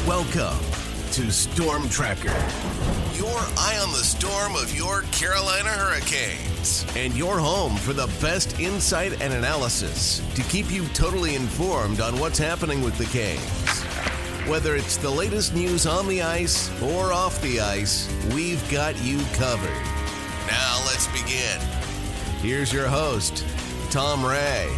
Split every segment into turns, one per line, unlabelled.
Welcome to Storm Tracker, your eye on the storm of your Carolina Hurricanes, and your home for the best insight and analysis to keep you totally informed on what's happening with the Canes. Whether it's the latest news on the ice or off the ice, we've got you covered. Now let's begin. Here's your host, Tom Ray.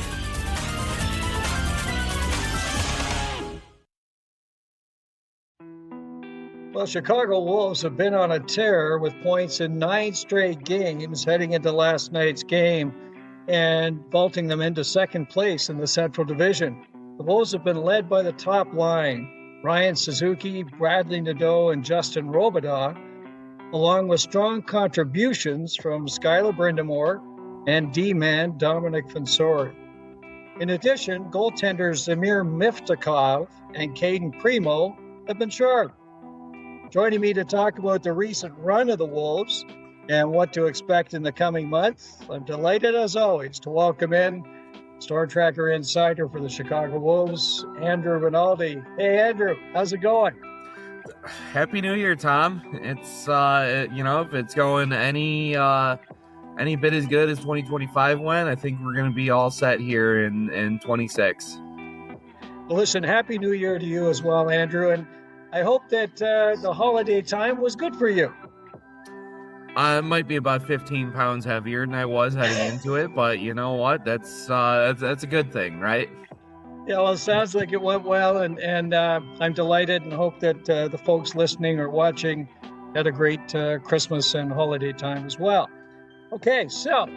Well, Chicago Wolves have been on a tear with points in 9 straight games heading into last night's game and vaulting them into second place in the Central Division. The Wolves have been led by the top line, Ryan Suzuki, Bradley Nadeau, and Justin Robidas, along with strong contributions from Skyler Brind'Amour and D-man Dominic Fonsori. In addition, goaltenders Zamir Miftakov and Caden Primo have been sharp. Joining me to talk about the recent run of the Wolves and what to expect in the coming months, I'm delighted as always to welcome in Storm Tracker Insider for the Chicago Wolves, Andrew Rinaldi. Hey Andrew, how's it going?
Happy New Year, Tom. It's if it's going any bit as good as 2025 went, I think we're going to be all set here in 26.
Well, listen, Happy New Year to you as well, Andrew, and I hope that the holiday time was good for you.
I might be about 15 pounds heavier than I was heading into it, but you know what? That's a good thing, right?
Yeah, well, it sounds like it went well, and I'm delighted and hope that the folks listening or watching had a great Christmas and holiday time as well. Okay, so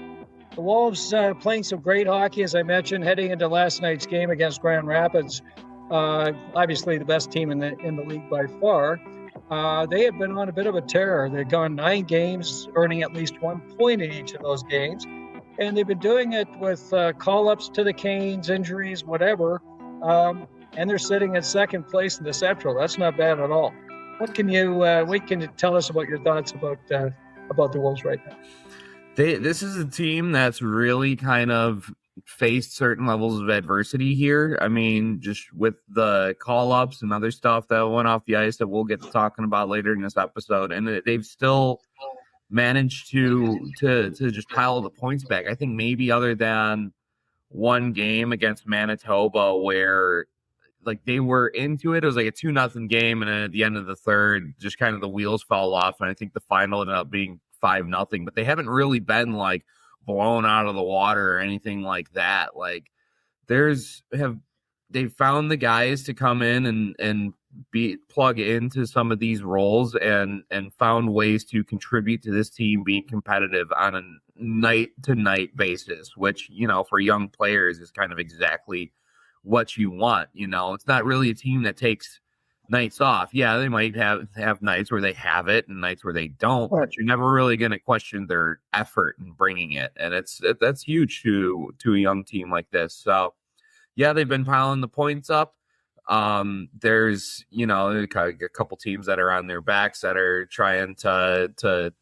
the Wolves playing some great hockey, as I mentioned, heading into last night's game against Grand Rapids. Obviously the best team in the league by far. They have been on a bit of a tear. They've gone 9 games, earning at least 1 point in each of those games. And they've been doing it with call-ups to the Canes, injuries, whatever. And they're sitting at second place in the Central. That's not bad at all. What can you tell us about your thoughts about the Wolves right now?
This is a team that's really kind of faced certain levels of adversity here. I mean, just with the call-ups and other stuff that went off the ice that we'll get to talking about later in this episode, and they've still managed to just pile the points back. I think maybe other than one game against Manitoba where like they were into it. It was like a 2-0 game, and then at the end of the third, just kind of the wheels fell off, and I think the final ended up being 5-0. But they haven't really been like blown out of the water or anything like that. Like they've found the guys to come in and plug into some of these roles and found ways to contribute to this team being competitive on a night to night basis, which, you know, for young players is kind of exactly what you want. You know, it's not really a team that takes nights off. Yeah, they might have nights where they have it and nights where they don't, but you're never really going to question their effort in bringing it. And that's huge to a young team like this. So yeah, they've been piling the points up. There's, you know, a couple teams that are on their backs that are trying to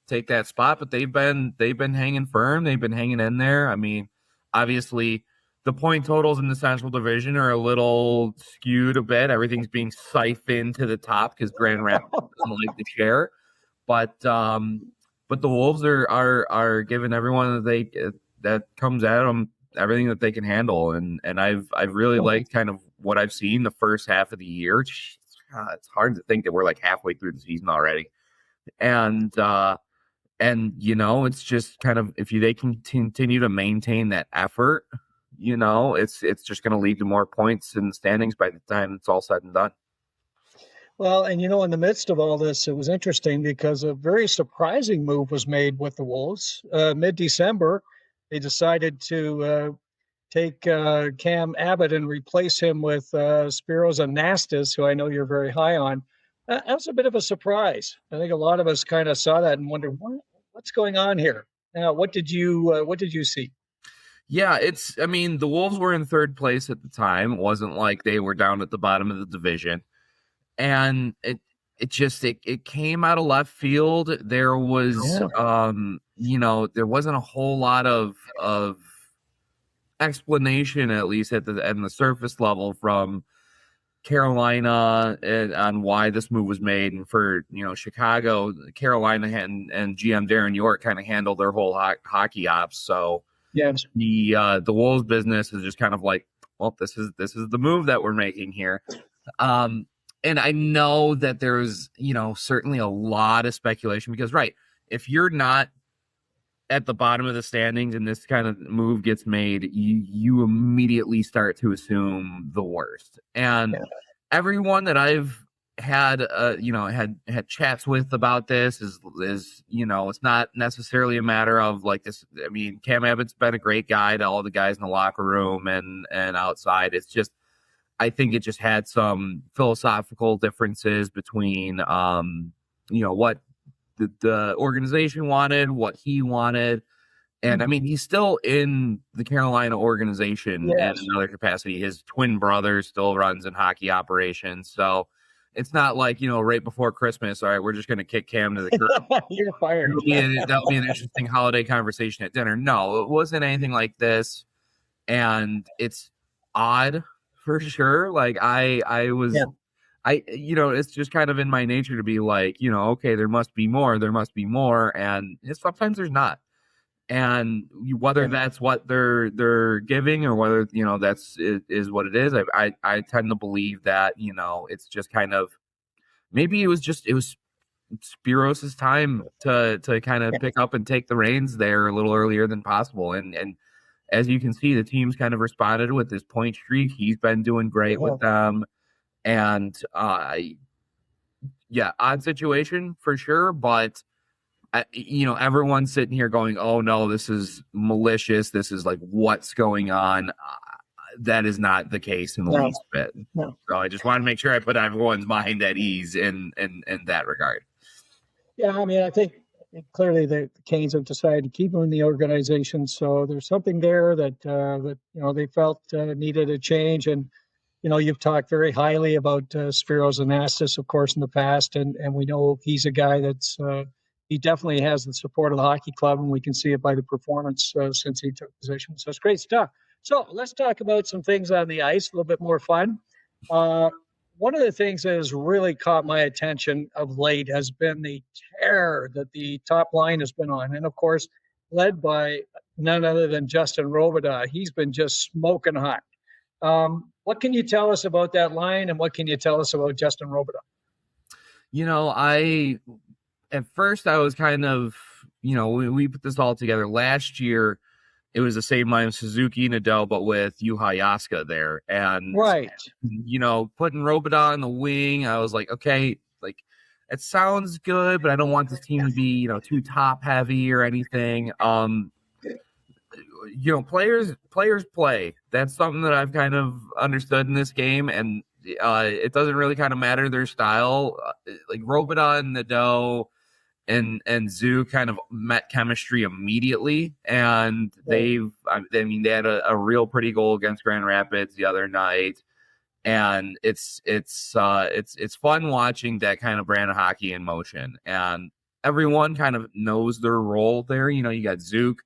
take that spot, but they've been hanging firm. They've been hanging in there. I mean, obviously the point totals in the Central Division are a little skewed a bit. Everything's being siphoned to the top because Grand Rapids doesn't like to share. But the Wolves are giving everyone that comes at them everything that they can handle, and I've really liked kind of what I've seen the first half of the year. It's hard to think that we're like halfway through the season already, and you know, it's just kind of if they can continue to maintain that effort, you know, it's just going to lead to more points in the standings by the time it's all said and done.
Well, and you know, in the midst of all this, it was interesting because a very surprising move was made with the Wolves. Mid-December, they decided to take Cam Abbott and replace him with Spiros Anastas, who I know you're very high on. That was a bit of a surprise. I think a lot of us kind of saw that and wondered, what's going on here? Now, what did you see?
Yeah, I mean, the Wolves were in third place at the time. It wasn't like they were down at the bottom of the division. And it came out of left field. There was, you know, there wasn't a whole lot of explanation, at least at the surface level, from Carolina on why this move was made, and for Chicago, Carolina and GM Darren York kind of handled their whole hockey ops. So
Yes.
the Wolves business is just kind of like, well, this is the move that we're making here. And I know that there's certainly a lot of speculation because if you're not at the bottom of the standings and this kind of move gets made, you immediately start to assume the worst. And everyone that I've had had chats with about this is it's not necessarily a matter of like this. I mean, Cam Abbott's been a great guy to all the guys in the locker room and outside. It's just, I think it just had some philosophical differences between what the organization wanted, what he wanted. And I mean, he's still in the Carolina organization in another capacity. His twin brother still runs in hockey operations. So it's not like, right before Christmas, all right, we're just going to kick Cam to the curb.
You're fired.
That'll be an interesting holiday conversation at dinner. No, it wasn't anything like this. And it's odd for sure. Like it's just kind of in my nature to be like, okay, there must be more. And sometimes there's not. And whether that's what they're giving or whether, that's is what it is. I tend to believe that, it's just kind of, maybe it was Spiros' time to kind of pick up and take the reins there a little earlier than possible. And as you can see, the team's kind of responded with this point streak. He's been doing great with them. And odd situation for sure, but everyone's sitting here going, "Oh no, this is malicious. This is like what's going on." That is not the case in the least bit. No. So I just want to make sure I put everyone's mind at ease in that regard.
Yeah, I mean, I think clearly the Canes have decided to keep him in the organization, so there's something there that they felt needed a change. And you've talked very highly about Spiros Anastas, of course, in the past, and we know he's a guy that's he definitely has the support of the hockey club, and we can see it by the performance since he took position. So it's great stuff. So let's talk about some things on the ice, a little bit more fun. One of the things that has really caught my attention of late has been the tear that the top line has been on, and of course, led by none other than Justin Robidas. He's been just smoking hot. What can you tell us about that line, and what can you tell us about Justin Robidas?
At first I was kind of, we put this all together last year. It was the same line of Suzuki, Nadeau, but with Juha Jääskä there. And, putting Robidas in the wing, I was like, okay, like it sounds good, but I don't want this team to be, too top heavy or anything. Players play. That's something that I've kind of understood in this game, and it doesn't really kind of matter their style. Like Robidas and Nadeau and Zoo kind of met chemistry immediately, and they had a real pretty goal against Grand Rapids the other night, and it's fun watching that kind of brand of hockey in motion, and everyone kind of knows their role there. You got Zook,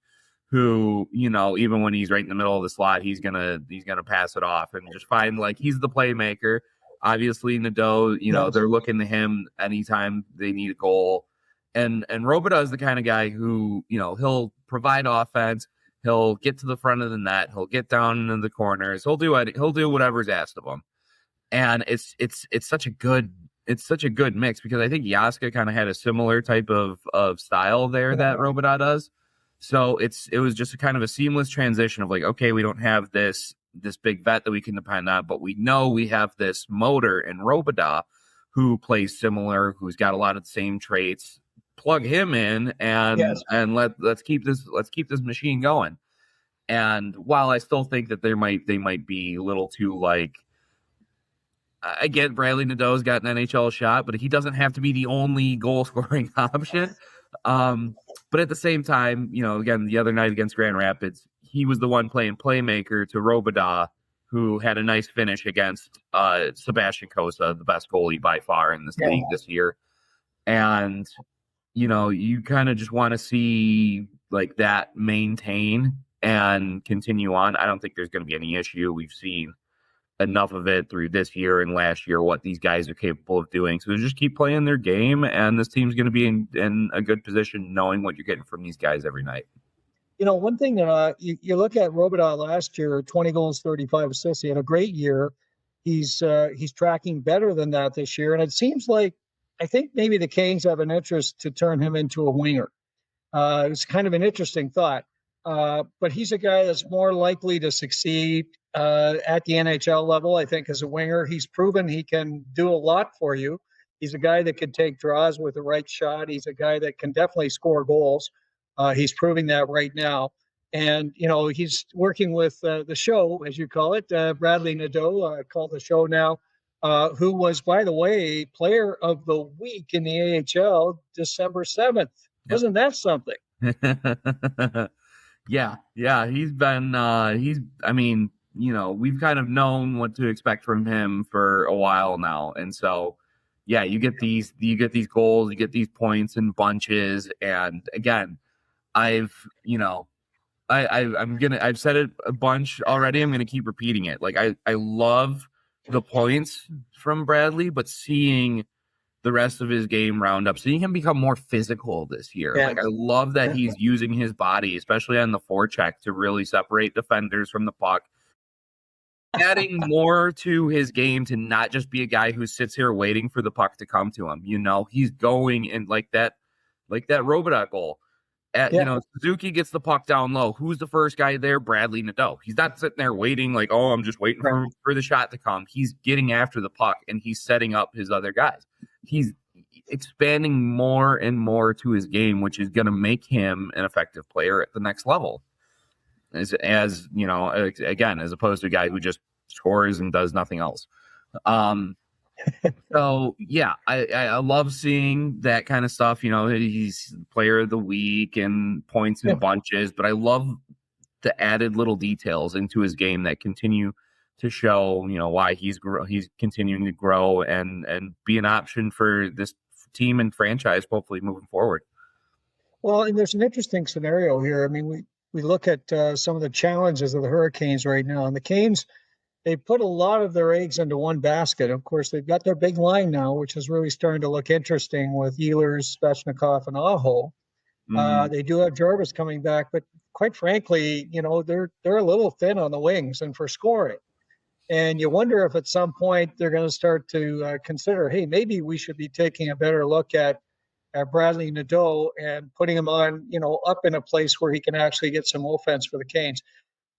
who, even when he's right in the middle of the slot, he's gonna pass it off and just find, like, he's the playmaker. Obviously, Nadeau, they're looking to him anytime they need a goal. And Robidas is the kind of guy who, he'll provide offense. He'll get to the front of the net. He'll get down into the corners. He'll do whatever's asked of him. And it's such a good mix, because I think Jääskä kind of had a similar type of style there that Robidas does. So it was just a kind of a seamless transition of like, okay, we don't have this big vet that we can depend on, but we know we have this motor in Robidas who plays similar, who's got a lot of the same traits. Plug him in and let's keep this machine going. And while I still think that they might be a little too, like, I get Bradley Nadeau's got an NHL shot, but he doesn't have to be the only goal scoring option. But at the same time, again, the other night against Grand Rapids, he was the one playing playmaker to Robidas, who had a nice finish against Sebastian Cossa, the best goalie by far in this league this year. And, you kind of just want to see like that maintain and continue on. I don't think there's going to be any issue. We've seen enough of it through this year and last year, what these guys are capable of doing. So just keep playing their game, and this team's going to be in a good position knowing what you're getting from these guys every night.
One thing that you look at Robidas last year, 20 goals, 35 assists. He had a great year. He's tracking better than that this year. And it seems like, I think maybe the Canes have an interest to turn him into a winger. It's kind of an interesting thought. But he's a guy that's more likely to succeed at the NHL level, I think, as a winger. He's proven he can do a lot for you. He's a guy that can take draws with the right shot. He's a guy that can definitely score goals. He's proving that right now. And, he's working with the show, as you call it, Bradley Nadeau, called the show now, who was, by the way, player of the week in the AHL December 7th. Yep. Wasn't that something?
Yeah. He's been, we've kind of known what to expect from him for a while now. And so, yeah, you get these goals, you get these points in bunches. And again, I've said it a bunch already. I'm going to keep repeating it. Like, I love the points from Bradley, but seeing the rest of his game round up, seeing him become more physical this year. Yeah. Like, I love that he's using his body, especially on the forecheck, to really separate defenders from the puck. Adding more to his game to not just be a guy who sits here waiting for the puck to come to him. He's going in like that Robidas goal. Suzuki gets the puck down low. Who's the first guy there? Bradley Nadeau. He's not sitting there waiting like, oh, I'm just waiting for the shot to come. He's getting after the puck, and he's setting up his other guys. He's expanding more and more to his game, which is going to make him an effective player at the next level. As again, as opposed to a guy who just scores and does nothing else. So yeah, I love seeing that kind of stuff. He's player of the week and points in bunches, but I love the added little details into his game that continue to show, why he's continuing to grow and be an option for this team and franchise, hopefully moving forward.
Well, and there's an interesting scenario here. I mean, we look at some of the challenges of the Hurricanes right now, and the Canes, they put a lot of their eggs into one basket. Of course, they've got their big line now, which is really starting to look interesting with Ehlers, Svechnikov, and Aho. Mm-hmm. They do have Jarvis coming back, but quite frankly, they're a little thin on the wings and for scoring. And you wonder if at some point they're going to start to consider, hey, maybe we should be taking a better look at Bradley Nadeau and putting him on, up in a place where he can actually get some offense for the Canes.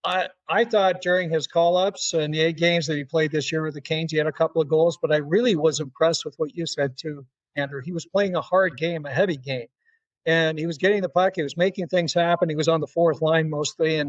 I thought during his call-ups and the 8 games that he played this year with the Canes, he had a couple of goals, but I really was impressed with what you said too, Andrew. He was playing a hard game, a heavy game, and he was getting the puck. He was making things happen. He was on the fourth line mostly,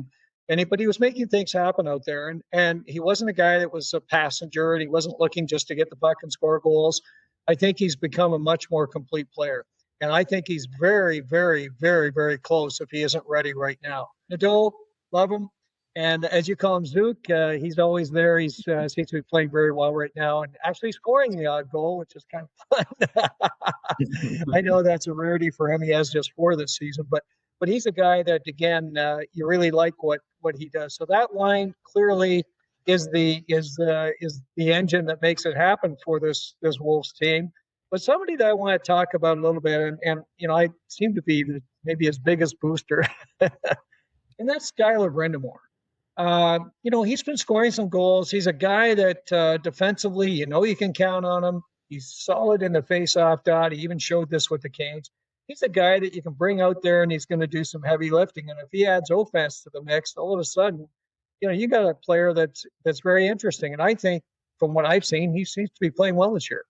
but he was making things happen out there. And he wasn't a guy that was a passenger, and he wasn't looking just to get the puck and score goals. I think he's become a much more complete player. And I think he's very, very, very, very close if he isn't ready right now. Nadeau, love him. And as you call him, Zook, he's always there. He seems to be playing very well right now and actually scoring the odd goal, which is kind of fun. I know that's a rarity for him. He has just 4 this season, but he's a guy that, again, you really like what he does. So that line clearly is the engine that makes it happen for this Wolves team. But somebody that I want to talk about a little bit, and I seem to be maybe his biggest booster, and that's Skyler Brind'Amour. He's been scoring some goals. He's a guy that defensively, you can count on him. He's solid in the face-off dot. He even showed this with the Canes. He's a guy that you can bring out there, and he's going to do some heavy lifting. And if he adds offense to the mix, all of a sudden, you got a player that's very interesting. And I think, from what I've seen, he seems to be playing well this year.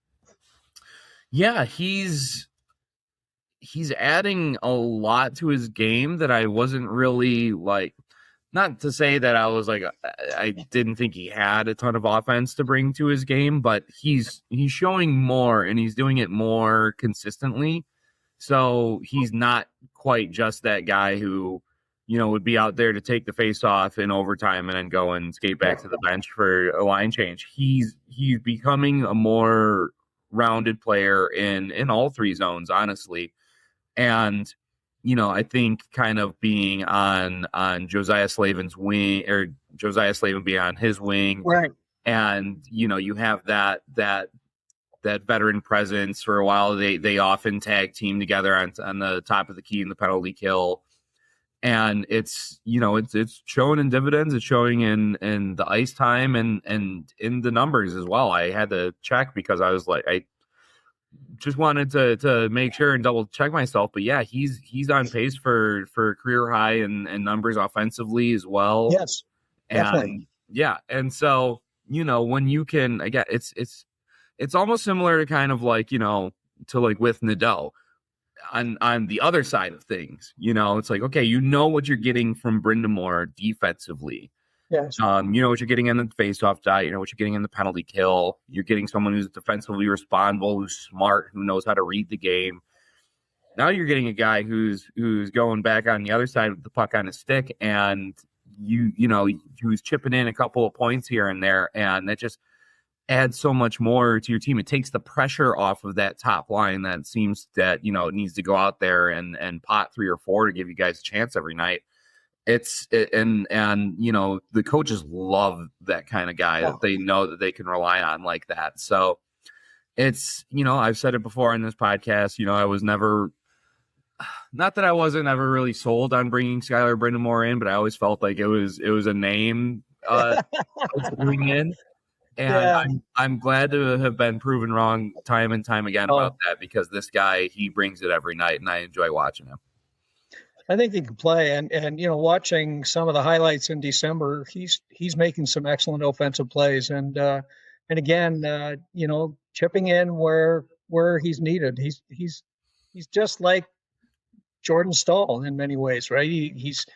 Yeah, he's adding a lot to his game that I wasn't really like. Not to say that I was like, I didn't think he had a ton of offense to bring to his game, but he's showing more, and he's doing it more consistently. So he's not quite just that guy who, would be out there to take the face off in overtime and then go and skate back to the bench for a line change. He's becoming a more rounded player in all 3 zones, honestly. And I think kind of being on Josiah Slavin's wing, or Josiah Slavin being on his wing,
right,
And, you have that veteran presence. For a while. They often tag team together on the top of the key in the penalty kill. And it's showing in dividends. It's showing in the ice time and in the numbers as well. I had to check because I was like, I just wanted to make sure and double check myself. But yeah, he's on pace for career high and numbers offensively as well.
Yes, definitely.
And yeah, and so when you can, again, it's almost similar to kind of like to like with Nadeau. On the other side of things, it's like, okay, what you're getting from Brind'Amour defensively.
Yes.
What you're getting in the faceoff dot, what you're getting in the penalty kill. You're getting someone who's defensively responsible, who's smart, who knows how to read the game. Now you're getting a guy who's going back on the other side with the puck on his stick, and who's chipping in a couple of points here and there, and that just adds so much more to your team. It takes the pressure off of that top line that seems that, it needs to go out there and pot 3 or 4 to give you guys a chance every night. And the coaches love that kind of guy that they know that they can rely on like that. So it's, I've said it before in this podcast, I was never, not that I wasn't ever really sold on bringing Skyler Brind'Amour in, but I always felt like it was a name to bring in. And I'm glad to have been proven wrong time and time again about that, because this guy, he brings it every night, and I enjoy watching him.
I think he can play, and watching some of the highlights in December, he's making some excellent offensive plays, and again, chipping in where he's needed. He's just like Jordan Staal in many ways, right? He's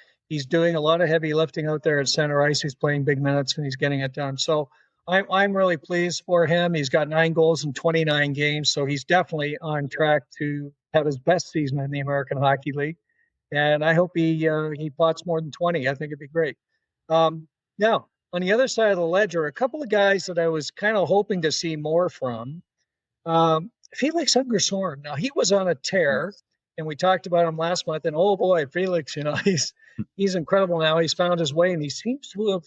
doing a lot of heavy lifting out there at center ice. He's playing big minutes and he's getting it done. So I'm really pleased for him. He's got 9 goals in 29 games, so he's definitely on track to have his best season in the American Hockey League. And I hope he pots more than 20. I think it'd be great. Now, on the other side of the ledger, a couple of guys that I was kind of hoping to see more from. Felix Unger-Sörum. Now, he was on a tear, and we talked about him last month. And oh boy, Felix, he's incredible now. He's found his way, and he seems to have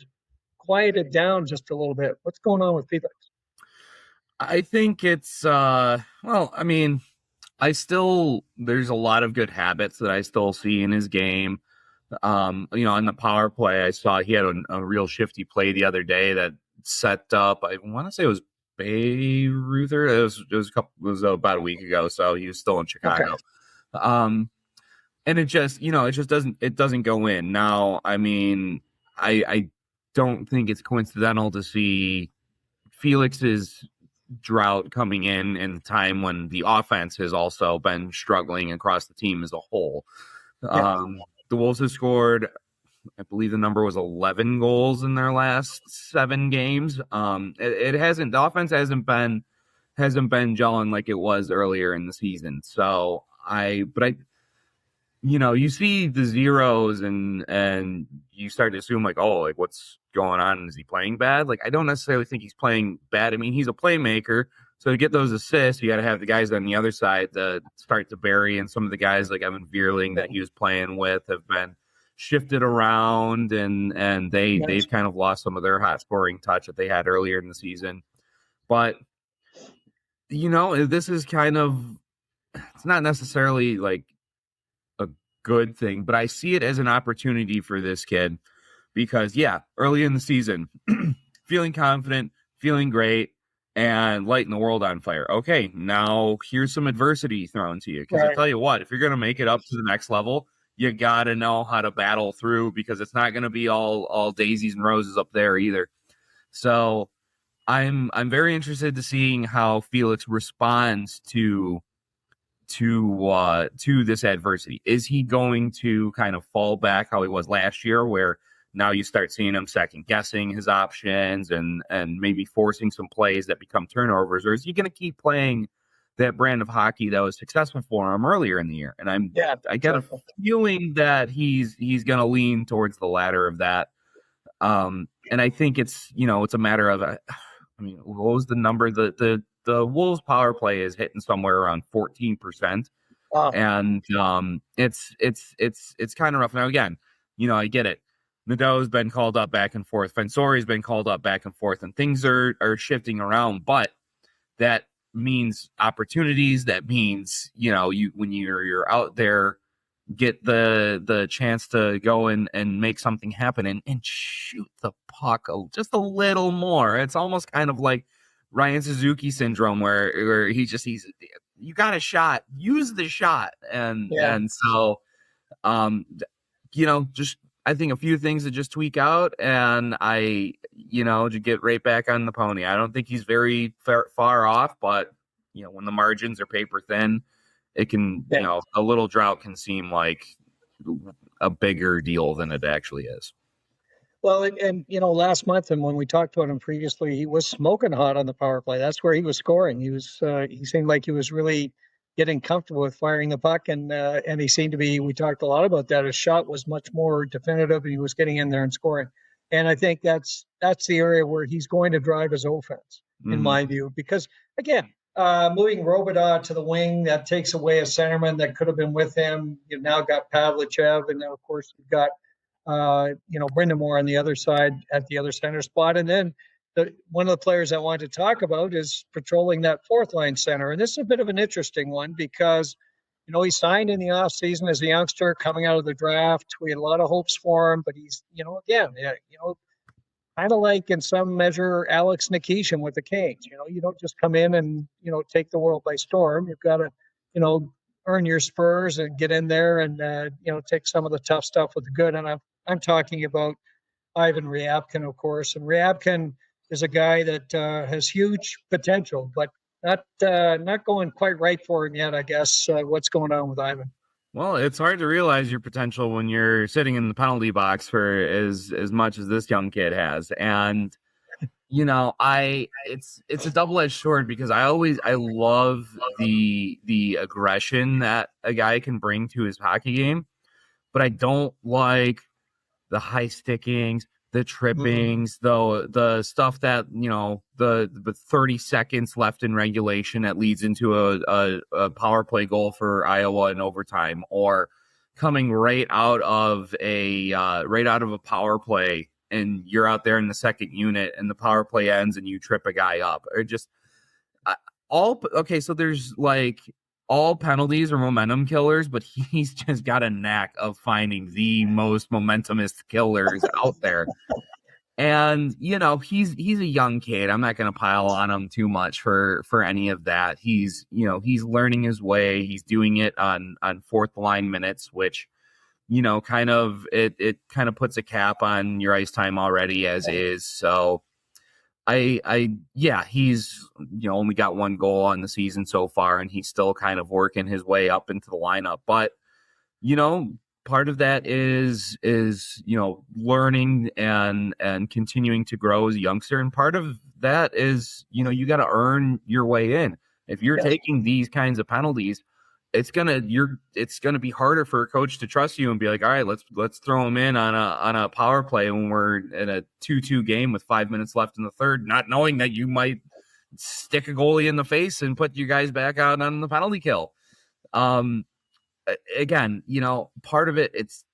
quieted down just a little bit. What's going on with Felix?
I think it's there's a lot of good habits that I still see in his game. On the power play, I saw he had a real shifty play the other day that set up, I want to say it was Bayreuther. It was about a week ago, so he was still in Chicago. Okay. And it just doesn't go in. Now, I don't think it's coincidental to see Felix's drought coming in a time when the offense has also been struggling across the team as a whole. Yeah. The Wolves have scored, I believe the number was 11 goals in their last 7 games. The offense hasn't been gelling like it was earlier in the season. So you see the zeros and you start to assume what's going on? Is he playing bad? I don't necessarily think he's playing bad. He's a playmaker. So to get those assists, you got to have the guys on the other side to start to bury. And some of the guys like Evan Vierling that he was playing with have been shifted around, and they've kind of lost some of their hot scoring touch that they had earlier in the season. But, this is kind of, it's not necessarily a good thing, but I see it as an opportunity for this kid because, early in the season, feeling confident, feeling great, and lighting the world on fire. Okay, now here's some adversity thrown to you. Because I tell you what, if you're going to make it up to the next level, you got to know how to battle through, because it's not going to be all daisies and roses up there either. So I'm very interested to seeing how Felix responds to this adversity. Is he going to kind of fall back how he was last year, where now you start seeing him second guessing his options and maybe forcing some plays that become turnovers? Or is he going to keep playing that brand of hockey that was successful for him earlier in the year? And I get a feeling that he's going to lean towards the latter of that. And I think it's a matter of, what was the number? The Wolves power play is hitting somewhere around 14%. Wow. And it's kind of rough. Now, again, I get it. Nadeau's been called up back and forth. Fensori's been called up back and forth, and things are shifting around. But that means opportunities. That means, when you're out there, get the chance to go and make something happen and shoot the puck just a little more. It's almost kind of like Ryan Suzuki syndrome where he's you got a shot, use the shot. And so, just, I think a few things to just tweak out, and to get right back on the pony. I don't think he's very far off, but when the margins are paper thin, it can, a little drought can seem like a bigger deal than it actually is.
Well, and last month, and when we talked about him previously, he was smoking hot on the power play. That's where he was scoring. He seemed like he was really getting comfortable with firing the puck, and he seemed to be. We talked a lot about that. His shot was much more definitive, and he was getting in there and scoring. And I think that's the area where he's going to drive his offense, in my view, because again, moving Robidas to the wing, that takes away a centerman that could have been with him. You've now got Pavlichev, and then of course you've got Brind'Amour on the other side at the other center spot, and then. One of the players I want to talk about is patrolling that fourth line center. And this is a bit of an interesting one because, he signed in the offseason as a youngster coming out of the draft. We had a lot of hopes for him, but he's, kind of like in some measure, Alex Nikishin with the Canes. You don't just come in and, take the world by storm. You've got to, earn your spurs and get in there and, take some of the tough stuff with the good. And I'm talking about Ivan Ryabkin, of course. and Ryabkin is a guy that has huge potential, but not going quite right for him yet, I guess. What's going on with Ivan?
Well, it's hard to realize your potential when you're sitting in the penalty box for as much as this young kid has. And, it's a double-edged sword because I love the aggression that a guy can bring to his hockey game, but I don't like the high stickings, the trippings, the stuff that, the 30 seconds left in regulation that leads into a power play goal for Iowa in overtime, or coming right out of a power play and you're out there in the second unit and the power play ends and you trip a guy up, or just so there's like all penalties are momentum killers, but he's just got a knack of finding the most momentumous killers out there. And, he's a young kid. I'm not going to pile on him too much for any of that. He's learning his way. He's doing it on fourth line minutes, which, kind of puts a cap on your ice time already as is. So he's, only got one goal on the season so far, and he's still kind of working his way up into the lineup. But, part of that is learning and continuing to grow as a youngster. And part of that is, you got to earn your way in. If you're taking these kinds of penalties, it's gonna be harder for a coach to trust you and be like, all right, let's throw him in on a power play when we're in a 2-2 game with 5 minutes left in the third, not knowing that you might stick a goalie in the face and put you guys back out on the penalty kill. Again, part of it's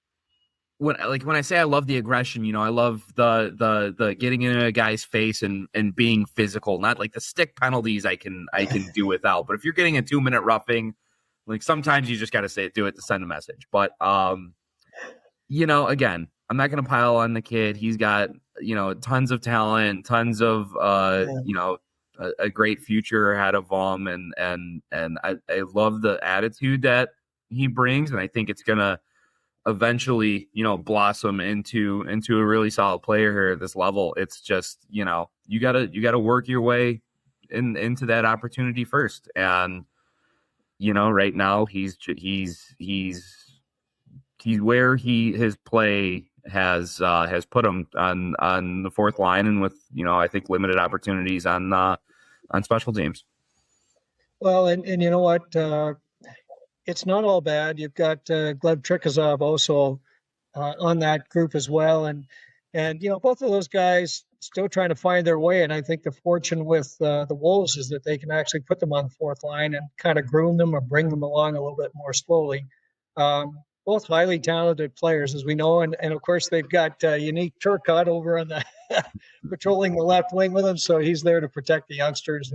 when I say I love the aggression, I love the getting in a guy's face and being physical, not like the stick penalties I can do without. But if you're getting a 2-minute roughing, like sometimes you just got to do it to send a message. But, again, I'm not going to pile on the kid. He's got, tons of talent, tons of, a great future ahead of him. And I love the attitude that he brings. And I think it's going to eventually, blossom into a really solid player here at this level. It's just, you gotta work your way into that opportunity first. And, right now he's where his play has put him on the fourth line, and with, I think limited opportunities on special teams.
Well, and you know what, it's not all bad. You've got Gleb Trikazov also on that group as well. And both of those guys still trying to find their way. And I think the fortune with the Wolves is that they can actually put them on the fourth line and kind of groom them or bring them along a little bit more slowly. both highly talented players, as we know, and of course they've got unique Turcotte over on the patrolling the left wing with him, so he's there to protect the youngsters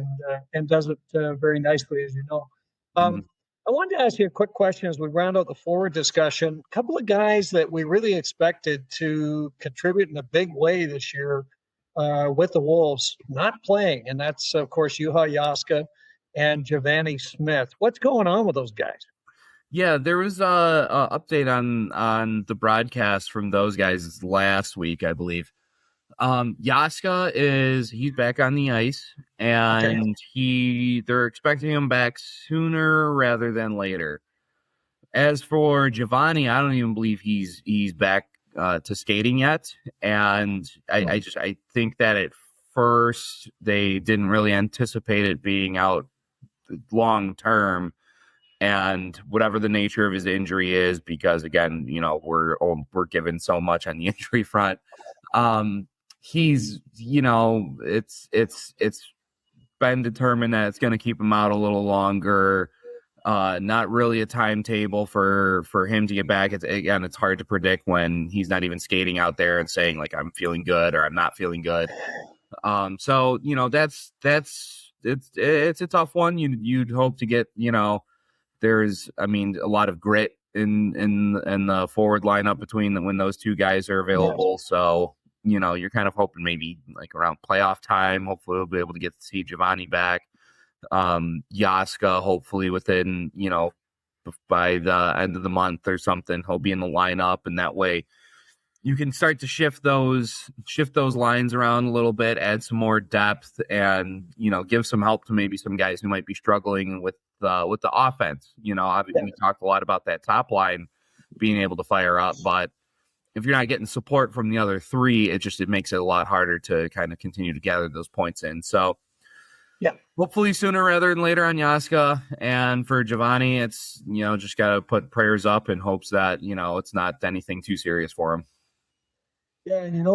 and does it very nicely, as you know.
Mhm.
I wanted to ask you a quick question as we round out the forward discussion. A couple of guys that we really expected to contribute in a big way this year with the Wolves not playing, and that's of course Juha Jääskä and Giovanni Smith. What's going on with those guys?
Yeah, there was a update on the broadcast from those guys last week, I believe. Jääskä he's back on the ice, and they're expecting him back sooner rather than later. As for Giovanni, I don't even believe he's back to skating yet, and I think that at first they didn't really anticipate it being out long term. And whatever the nature of his injury is, because again, we're given so much on the injury front. He's, it's been determined that it's going to keep him out a little longer. Not really a timetable for him to get back. It's hard to predict when he's not even skating out there and saying like I'm feeling good or I'm not feeling good. So it's a tough one. You'd hope to get there's a lot of grit in the forward lineup between when those two guys are available. Yes. So you're kind of hoping maybe like around playoff time. Hopefully we'll be able to get to see Giovanni back. Jääskä, hopefully within by the end of the month or something, he'll be in the lineup, and that way you can start to shift those lines around a little bit, add some more depth, and give some help to maybe some guys who might be struggling with the offense. Obviously we talked a lot about that top line being able to fire up, but if you're not getting support from the other three, it makes it a lot harder to kind of continue to gather those points in. So hopefully sooner rather than later on Jääskä. And for Giovanni, it's just got to put prayers up in hopes that it's not anything too serious for him.
Yeah, and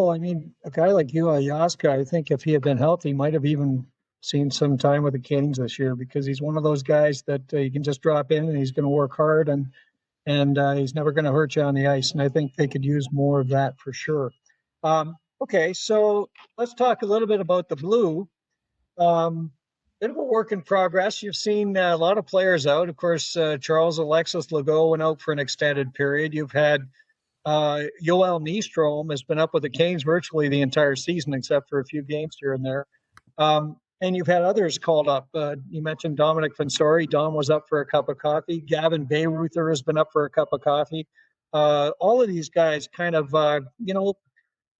a guy like Juha Jääskä, I think if he had been healthy, might have even seen some time with the Kings this year, because he's one of those guys that you can just drop in and he's going to work hard and he's never going to hurt you on the ice. And I think they could use more of that for sure. Okay, so let's talk a little bit about the Blue. Bit of a work in progress. You've seen a lot of players out. Of course, Charles Alexis Legault went out for an extended period. You've had Joel Nyström has been up with the Canes virtually the entire season, except for a few games here and there. And you've had others called up. You mentioned Dominic Fensori. Dom was up for a cup of coffee. Gavin Bayreuther has been up for a cup of coffee. All of these guys kind of,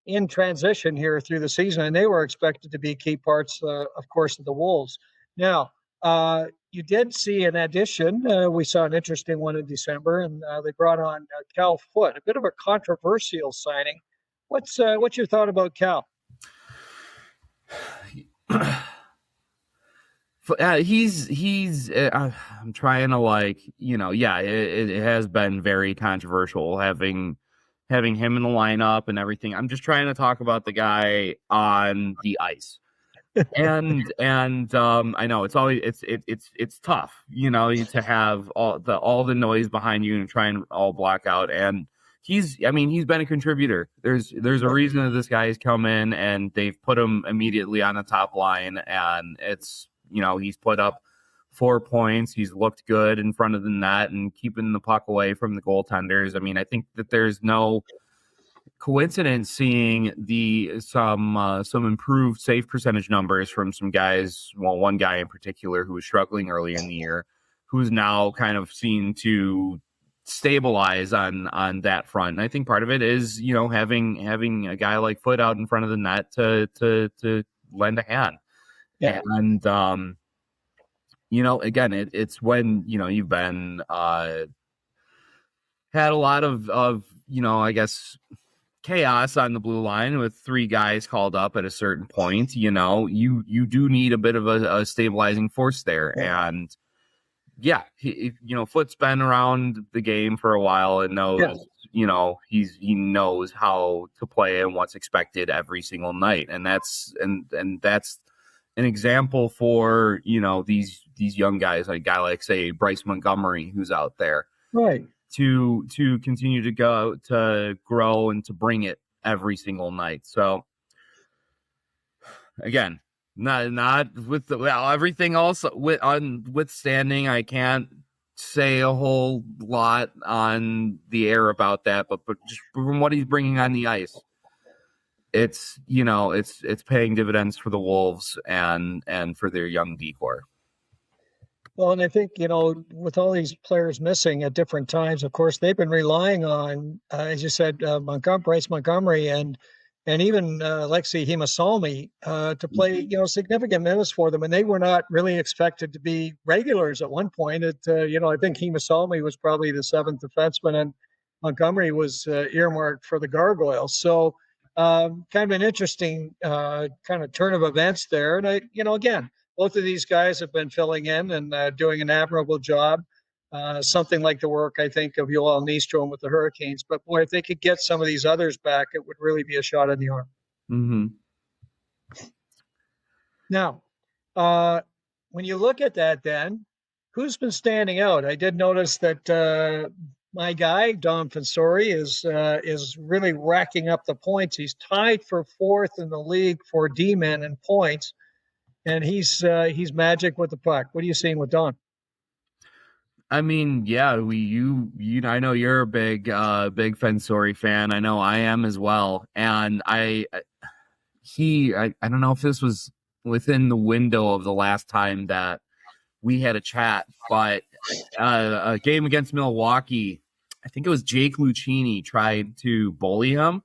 in transition here through the season, and they were expected to be key parts, of course, of the Wolves. Now, you did see an addition. We saw an interesting one in December, and they brought on Cal Foote, a bit of a controversial signing. What's your thought about Cal?
He's I'm trying to it has been very controversial having him in the lineup and everything. I'm just trying to talk about the guy on the ice. and I know it's always it's tough, to have all the noise behind you and try and all block out. And he's been a contributor. There's a reason that this guy has come in and they've put him immediately on the top line, and it's he's put up 4 points. He's looked good in front of the net and keeping the puck away from the goaltenders. I think that there's no coincidence seeing some improved save percentage numbers from some guys. Well, one guy in particular who was struggling early in the year, who's now kind of seen to stabilize on that front. And I think part of it is having a guy like Foote out in front of the net to lend a hand. Yeah. And again, it's when you've been had a lot of I guess chaos on the blue line with 3 guys called up at a certain point. You do need a bit of a stabilizing force there. Yeah. And Foote's been around the game for a while and knows, he knows how to play and what's expected every single night. And that's an example for, these young guys, like a guy like, say, Bryce Montgomery, who's out there.
Right.
to continue to grow and to bring it every single night. So again, not with everything else withstanding, I can't say a whole lot on the air about that, but just from what he's bringing on the ice, it's paying dividends for the Wolves and for their young decor.
Well, and I think, with all these players missing at different times, of course, they've been relying on, as you said, Montgomery and even Alexei Himasalmi to play, significant minutes for them. And they were not really expected to be regulars at one point. I think Himasalmi was probably the seventh defenseman, and Montgomery was earmarked for the Gargoyles. So kind of an interesting kind of turn of events there. And again, both of these guys have been filling in and doing an admirable job. Something like the work, I think, of Joel Nyström with the Hurricanes. But, boy, if they could get some of these others back, it would really be a shot in the arm.
Mm-hmm.
Now, when you look at that then, who's been standing out? I did notice that my guy, Dom Fensori, is really racking up the points. He's tied for fourth in the league for D-men in points, and he's magic with the puck. What are you seeing with Dom?
I mean, yeah, I know you're a big Fensori fan. I know I am as well. And I don't know if this was within the window of the last time that we had a chat, but a game against Milwaukee, I think it was Jake Lucchini tried to bully him,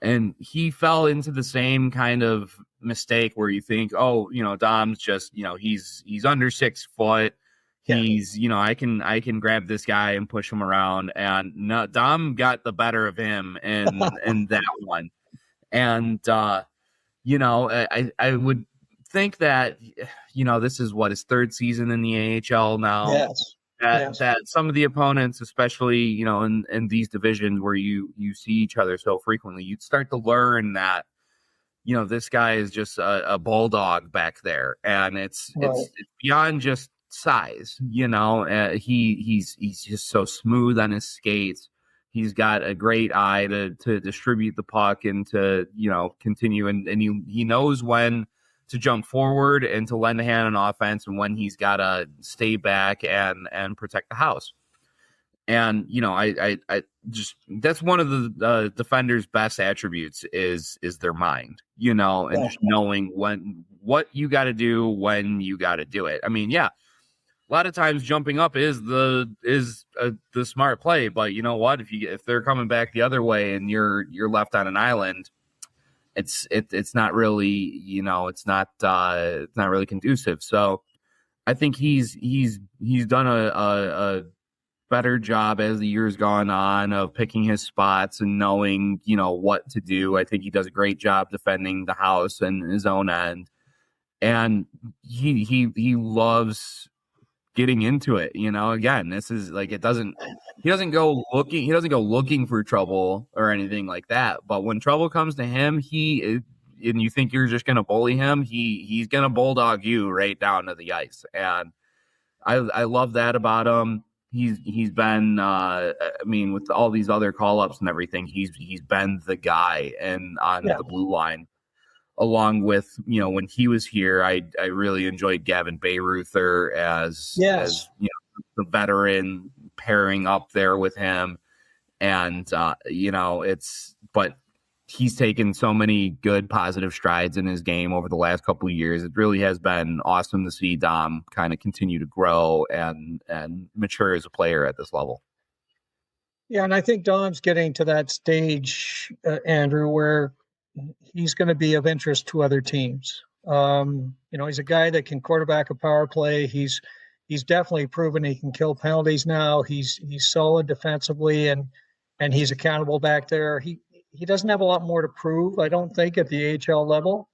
and he fell into the same kind of mistake where you think, Dom's just, he's under 6 foot. He's, I can grab this guy and push him around, and no, Dom got the better of him in that one. And, I would think that, this is his third season in the AHL now.
Yes.
That some of the opponents, especially, in these divisions where you see each other so frequently, you'd start to learn that, this guy is just a bulldog back there. And it's beyond just size, he's just so smooth on his skates. He's got a great eye to distribute the puck and to continue, and he knows when to jump forward and to lend a hand on offense, and when he's got to stay back and protect the house. And I just, that's one of the defender's best attributes is their mind, and just knowing what you got to do when you got to do it. I mean, yeah. A lot of times jumping up is the smart play, but you know what? If they're coming back the other way and you're left on an island, it's not really it's not really conducive. So I think he's done a better job as the years gone on of picking his spots and knowing what to do. I think he does a great job defending the house and his own end, and he loves getting into it. Again, this is like, he doesn't go looking for trouble or anything like that, but when trouble comes to him, and you think you're just going to bully him, he's going to bulldog you right down to the ice. And I love that about him. He's been with all these other call-ups and everything, he's been the guy and on the blue line. Along with, when he was here, I really enjoyed Gavin Bayreuther as the veteran pairing up there with him. And, but he's taken so many good positive strides in his game over the last couple of years. It really has been awesome to see Dom kind of continue to grow and mature as a player at this level.
Yeah, and I think Dom's getting to that stage, Andrew, where he's going to be of interest to other teams. He's a guy that can quarterback a power play. He's definitely proven he can kill penalties now. He's solid defensively, and he's accountable back there. He doesn't have a lot more to prove, I don't think, at the AHL level.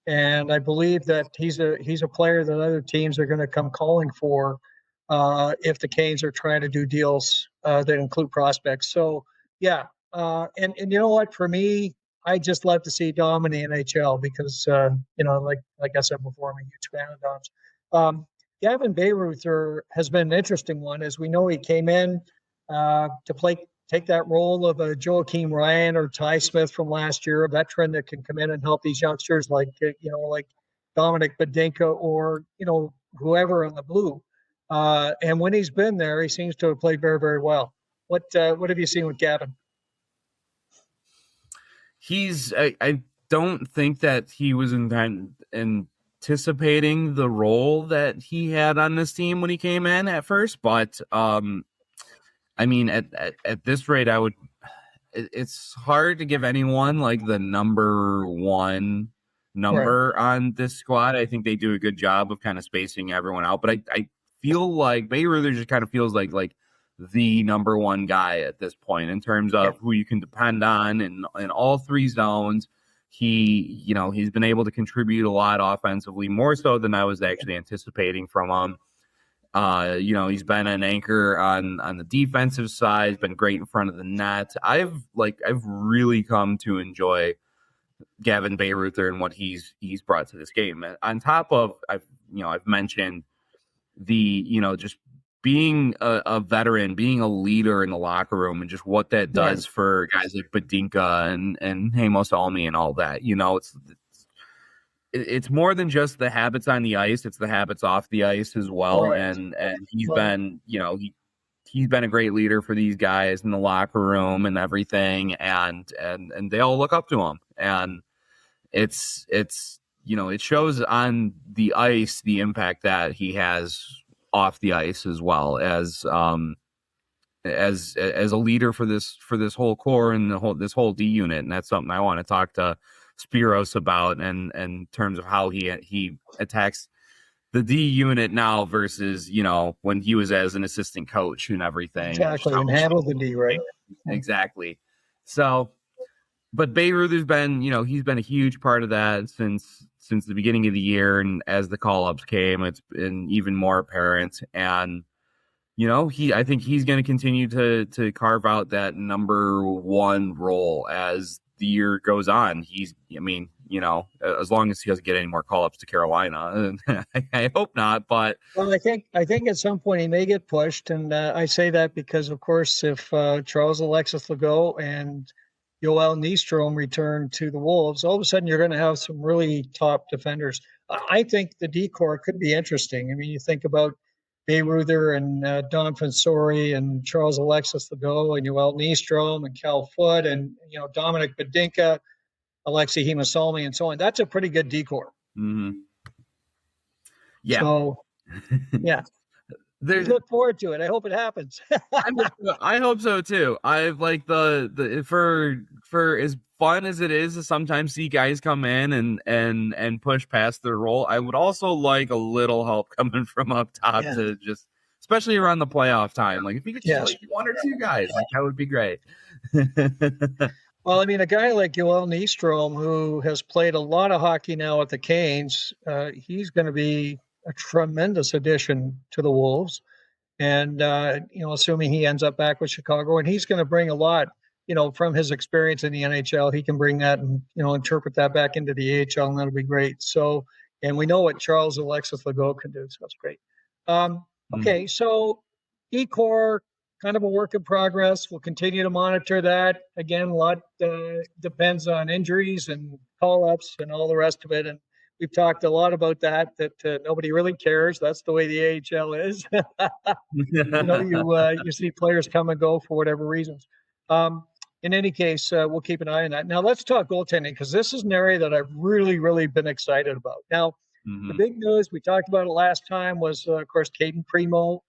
And I believe that he's a player that other teams are going to come calling for if the Canes are trying to do deals that include prospects. So, yeah. And you know what? For me, I just love to see Dom in the NHL because, like I said before, I'm a huge fan of Dom's. Gavin Bayreuther has been an interesting one. As we know, he came in take that role of a Joakim Ryan or Ty Smith from last year, a veteran that can come in and help these youngsters like Dominic Badinka or, whoever in the blue. And when he's been there, he seems to have played very, very well. What have you seen with Gavin?
I don't think that he was anticipating the role that he had on this team when he came in at first, but I mean, at this rate, it's hard to give anyone like the number one number on this squad. I think they do a good job of kind of spacing everyone out, but I feel like Bayreuther just kind of feels like the number one guy at this point in terms of who you can depend on in all three zones. He's been able to contribute a lot offensively, more so than I was actually anticipating from him. He's been an anchor on the defensive side. He's been great in front of the net. I've really come to enjoy Gavin Bayreuther and what he's brought to this game. On top of I've mentioned just being a veteran, being a leader in the locker room, and just what that does for guys like Badinka and Heimo Salmi and all that. It's more than just the habits on the ice; it's the habits off the ice as well. Right. And he's been he's been a great leader for these guys in the locker room and everything, and they all look up to him. And it shows on the ice the impact that he has off the ice as well as a leader for this whole core and this whole D unit. And that's something I want to talk to Spiros about, and in terms of how he attacks the D unit now versus when he was as an assistant coach and everything.
Exactly, and handled the D, right?
Exactly. So, but Bayreuther's been he's been a huge part of that since the beginning of the year, and as the call-ups came, it's been even more apparent. And I think he's going to continue to carve out that number one role as the year goes on. As long as he doesn't get any more call-ups to Carolina, I hope not. But
I think at some point he may get pushed, and I say that because, of course, if Charles Alexis Legault and Joel Nystrom return to the Wolves, all of a sudden you're going to have some really top defenders. I think the D-corps could be interesting. I mean, you think about Bayreuther and Don Fonsori and Charles Alexis Legault and Joel Nystrom and Cal Foote and Dominic Badinka, Alexei Himasalmi, and so on. That's a pretty good D-corps.
Mm-hmm. Yeah.
So, yeah. I look forward to it. I hope it happens.
I hope so too. I like for as fun as it is to sometimes see guys come in and push past their role. I would also like a little help coming from up top to just, especially around the playoff time. Like if you could just one or two guys, that would be great.
Well, I mean, a guy like Joel Nystrom, who has played a lot of hockey now at the Canes, he's going to be a tremendous addition to the Wolves. And, assuming he ends up back with Chicago, and he's going to bring a lot, from his experience in the NHL, he can bring that and, interpret that back into the AHL, and that'll be great. So, and we know what Charles Alexis Legault can do, so that's great. Okay, so E-Corps, kind of a work in progress. We'll continue to monitor that. Again, a lot depends on injuries and call-ups and all the rest of it. And we've talked a lot about that nobody really cares. That's the way the AHL is. You see players come and go for whatever reasons. In any case, we'll keep an eye on that. Now, let's talk goaltending, because this is an area that I've really, really been excited about. Now, the big news, we talked about it last time, was, of course, Caden Primo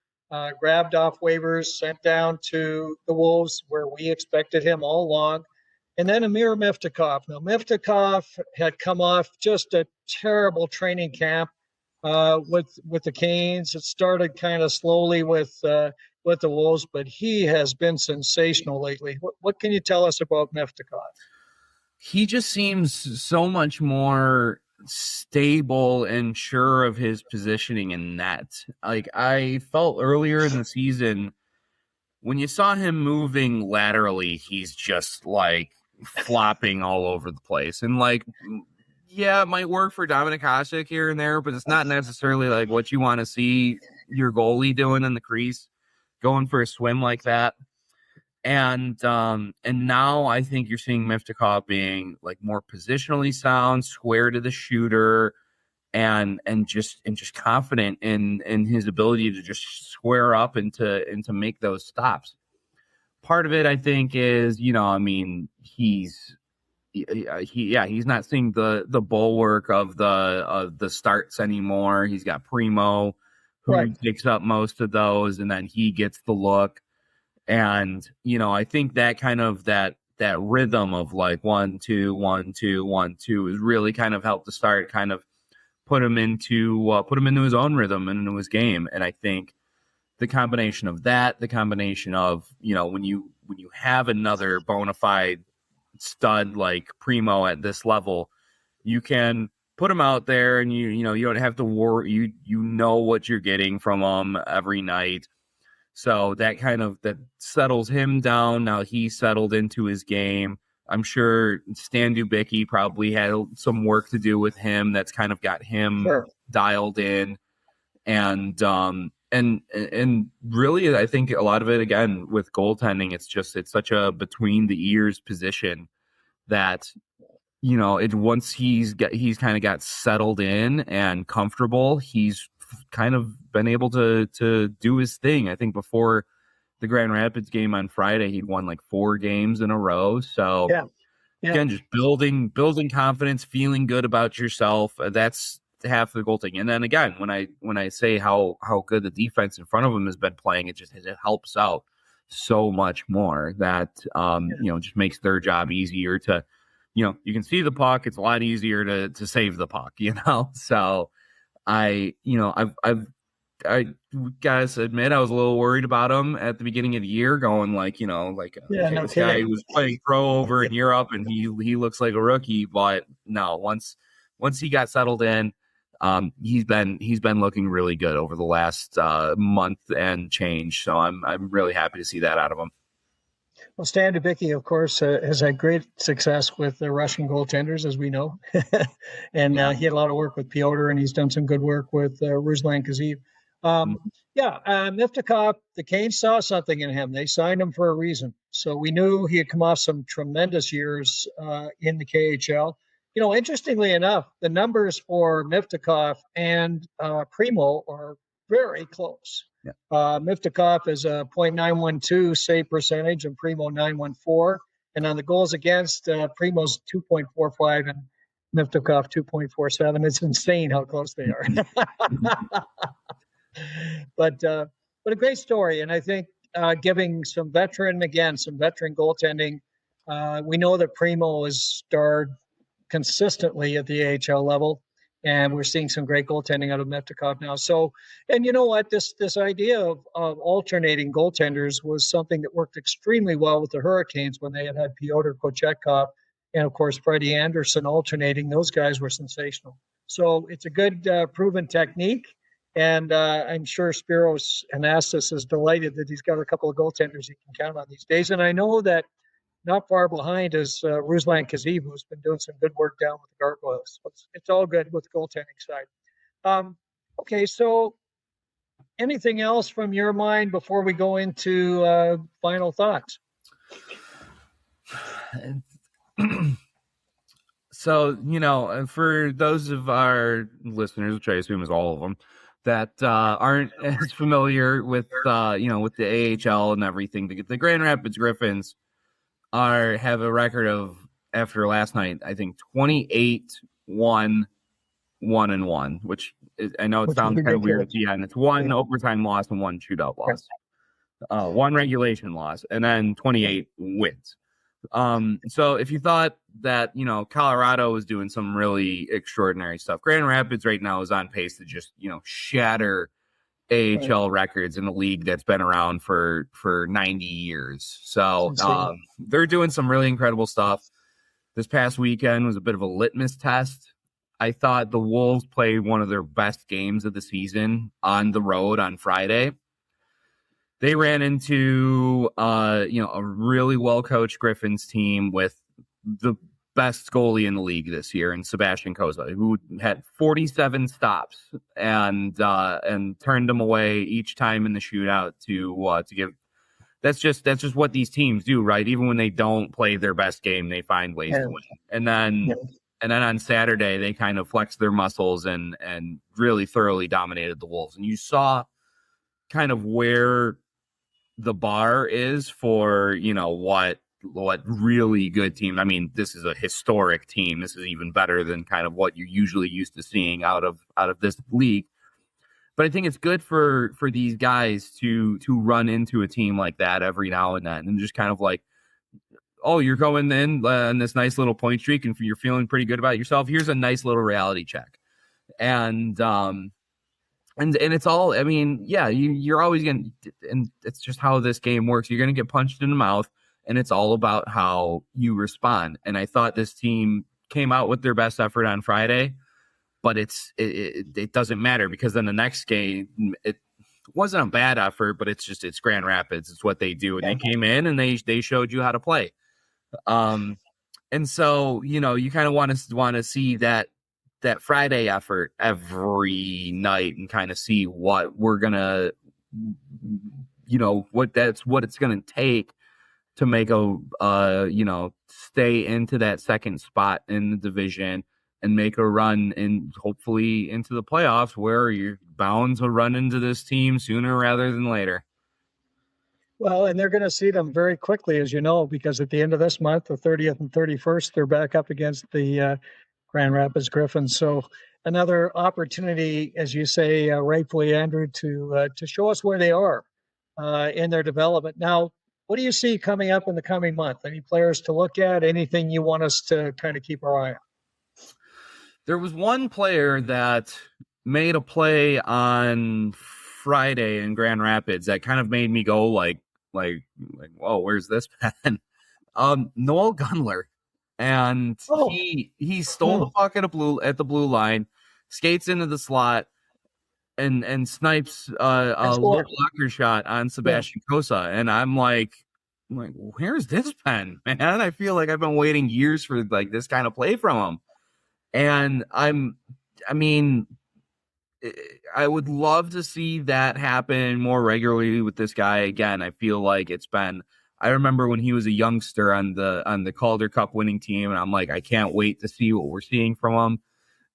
grabbed off waivers, sent down to the Wolves, where we expected him all along. And then Amir Miftakov. Now, Miftakov had come off just a terrible training camp with the Canes. It started kind of slowly with the Wolves, but he has been sensational lately. What can you tell us about Miftakov?
He just seems so much more stable and sure of his positioning in net. Like, I felt earlier in the season, when you saw him moving laterally, he's just like flopping all over the place. And like, yeah, it might work for Dominik Hasek here and there, but it's not necessarily like what you want to see your goalie doing in the crease, going for a swim like that. And now I think you're seeing Miftakov being like more positionally sound, square to the shooter, and just confident in his ability to just square up and to make those stops. Part of it, I think, is, I mean, he's not seeing the bulwark of the starts anymore. He's got Primo, who picks up most of those, and then he gets the look. And, I think that kind of that rhythm of like 1, 2, 1, 2, 1, 2 has really kind of helped to start kind of put him into his own rhythm and into his game. And I think the combination of that, the combination of, when you have another bona fide stud like Primo at this level, you can put him out there and you don't have to worry. You know what you're getting from him every night. So that settles him down. Now he's settled into his game. I'm sure Stan Dubicki probably had some work to do with him. That's kind of got him dialed in. And really, I think a lot of it, again, with goaltending, it's such a between the ears position that, once he's kind of got settled in and comfortable, he's kind of been able to do his thing. I think before the Grand Rapids game on Friday, he'd won like 4 games in a row. So again, just building confidence, feeling good about yourself. That's half the goaltending. And then again, when I say how good the defense in front of him has been playing, it helps out so much more. That just makes their job easier to, you can see the puck. It's a lot easier to save the puck. So I gotta admit, I was a little worried about him at the beginning of the year, going this guy who was playing pro over in Europe, and he looks like a rookie. But no, once he got settled in, he's been looking really good over the last month and change. So I'm really happy to see that out of him.
Well, Stan Dubicki, of course, has had great success with the Russian goaltenders, as we know. And he had a lot of work with Piotr, and he's done some good work with Ruslan Kazeev. Miftakov, the Canes saw something in him. They signed him for a reason. So we knew he had come off some tremendous years in the KHL. Interestingly enough, the numbers for Miftakov and Primo are very close. Yeah. Miftakov is a .912 save percentage and Primo 914. And on the goals against, Primo's 2.45 and Miftakov 2.47. It's insane how close they are. But a great story. And I think giving some veteran goaltending. We know that Primo is starred consistently at the AHL level. And we're seeing some great goaltending out of Miftakov now. So, and you know what? This idea of alternating goaltenders was something that worked extremely well with the Hurricanes when they had Pyotr Kochetkov and, of course, Freddie Anderson alternating. Those guys were sensational. So it's a good proven technique. And I'm sure Spiros Anastas is delighted that he's got a couple of goaltenders he can count on these days. And I know that not far behind is Ruslan Kazeev, who's been doing some good work down with the Gargoyles. So it's all good with the goaltending side. Okay, so anything else from your mind before we go into final thoughts?
So, for those of our listeners, which I assume is all of them, that aren't as familiar with, with the AHL and everything, the Grand Rapids Griffins have a record of, after last night, I think 28-1-1-1, which is, I know it sounds kind of weird at the end. It's one overtime loss and one shootout loss, one regulation loss, and then 28 wins. So if you thought that, Colorado was doing some really extraordinary stuff, Grand Rapids right now is on pace to just, shatter AHL records in a league that's been around for 90 years. So they're doing some really incredible stuff. This past weekend was a bit of a litmus test. I thought the Wolves played one of their best games of the season on the road on Friday. They ran into a really well-coached Griffins team with the best goalie in the league this year, and Sebastian Koza, who had 47 stops and turned them away each time in the shootout to give that's just what these teams do, right? Even when they don't play their best game, they find ways to win. And then on Saturday, they kind of flexed their muscles and really thoroughly dominated the Wolves. And you saw kind of where the bar is for, what really good team. I mean, this is a historic team. This is even better than kind of what you're usually used to seeing out of this league. But I think it's good for these guys to run into a team like that every now and then, and just kind of like, oh, you're going in on this nice little point streak, and you're feeling pretty good about yourself. Here's a nice little reality check, and it's all. I mean, yeah, you're always gonna, and it's just how this game works. You're gonna get punched in the mouth, and it's all about how you respond. And I thought this team came out with their best effort on Friday. But it doesn't matter, because then the next game, it wasn't a bad effort, but it's Grand Rapids. It's what they do. And they came in and they showed you how to play. And so, you kind of want to see that Friday effort every night and kind of see what we're going to, what it's going to take to make stay into that second spot in the division and make a run and hopefully into the playoffs, where you're bound to run into this team sooner rather than later.
Well, and they're going to see them very quickly, as you know, because at the end of this month, the 30th and 31st, they're back up against the Grand Rapids Griffins. So another opportunity, as you say, rightfully, Andrew, to show us where they are in their development. Now, what do you see coming up in the coming month? Any players to look at? Anything you want us to kind of keep our eye on?
There was one player that made a play on Friday in Grand Rapids that kind of made me go like, whoa, where's this pen? Noel Gunler. And he stole the puck at the blue line, skates into the slot, and snipes a locker shot on Sebastian Kosa. And I'm like, where's this pen, man? I feel like I've been waiting years for like this kind of play from him. And I would love to see that happen more regularly with this guy again. I feel like I remember when he was a youngster on the Calder Cup winning team, and I'm like, I can't wait to see what we're seeing from him.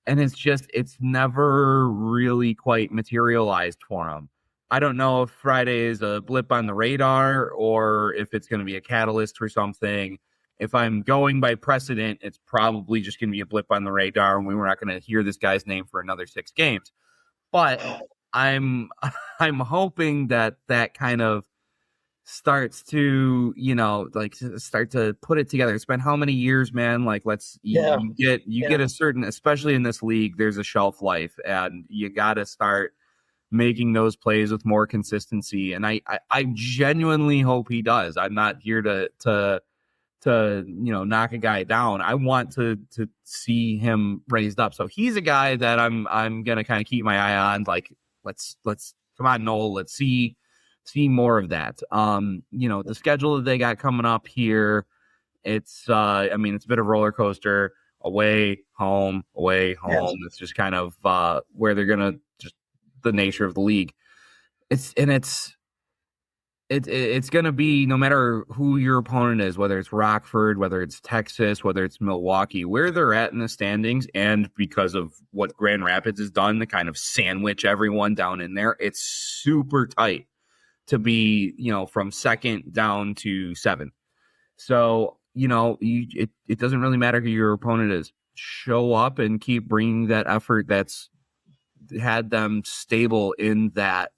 And it's never really quite materialized for him. I don't know if Friday is a blip on the radar or if it's going to be a catalyst for something. If I'm going by precedent, it's probably just going to be a blip on the radar, and we're not going to hear this guy's name for another 6 games. But I'm hoping that kind of starts to, start to put it together. It's been how many years, man? Like, you get a certain, especially in this league, there's a shelf life, and you got to start making those plays with more consistency. And I genuinely hope he does. I'm not here to knock a guy down. I want to see him raised up. So he's a guy that I'm gonna kind of keep my eye on. Like, let's come on, Noel. Let's see more of that. The schedule that they got coming up here, it's a bit of a roller coaster. Away, home. Yes. It's just kind of where they're gonna, just the nature of the league. It's going to be, no matter who your opponent is, whether it's Rockford, whether it's Texas, whether it's Milwaukee, where they're at in the standings, and because of what Grand Rapids has done to kind of sandwich everyone down in there, it's super tight to be, from second down to 7. So, it doesn't really matter who your opponent is. Show up and keep bringing that effort that's had them stable in that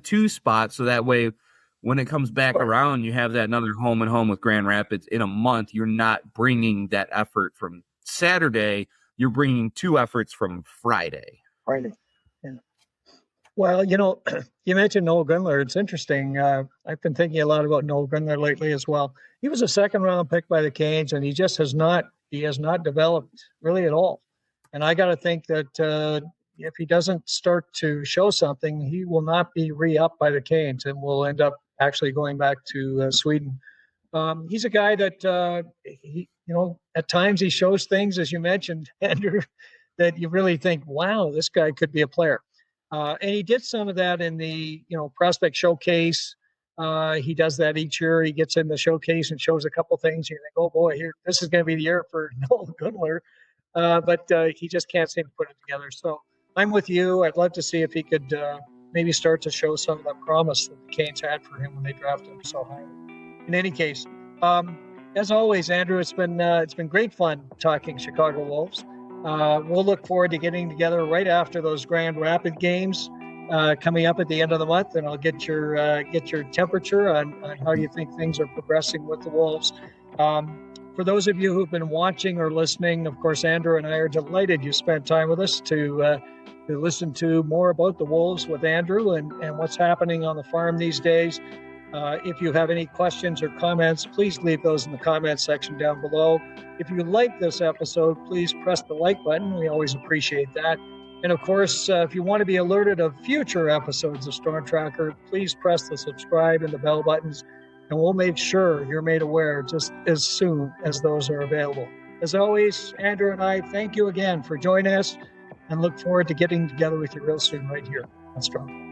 2 spot, so that way when it comes back around, you have that another home and home with Grand Rapids in a month. You're not bringing that effort from Saturday, you're bringing 2 efforts from Friday.
Yeah. Well, you mentioned Noel Gunler. It's interesting. I've been thinking a lot about Noel Gunler lately as well. He was a 2nd-round pick by the Canes, and he just has not developed really at all. And I got to think that if he doesn't start to show something, he will not be re-upped by the Canes and will end up actually going back to Sweden. He's a guy that, at times he shows things, as you mentioned, Andrew, that you really think, wow, this guy could be a player. And he did some of that in the, prospect showcase He does that each year. He gets in the showcase and shows a couple things. You think, oh boy, this is going to be the year for Noel Goodler. But he just can't seem to put it together. So I'm with you. I'd love to see if he could maybe start to show some of the promise that the Canes had for him when they drafted him so high. In any case, as always, Andrew, it's been great fun talking Chicago Wolves. We'll look forward to getting together right after those Grand Rapid games coming up at the end of the month, and I'll get your temperature on how you think things are progressing with the Wolves. For those of you who've been watching or listening, of course, Andrew and I are delighted you spent time with us to listen to more about the Wolves with Andrew and what's happening on the farm these days. If you have any questions or comments, please leave those in the comment section down below. If you like this episode, please press the like button. We always appreciate that. And of course, if you want to be alerted of future episodes of Storm Tracker, please press the subscribe and the bell buttons, and we'll make sure you're made aware just as soon as those are available. As always, Andrew and I thank you again for joining us and look forward to getting together with you real soon right here on Storm.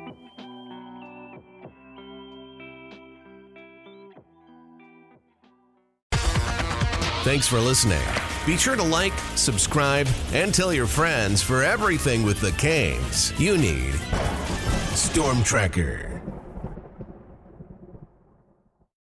Thanks for listening. Be sure to like, subscribe, and tell your friends for everything with the Canes you need. Storm Tracker.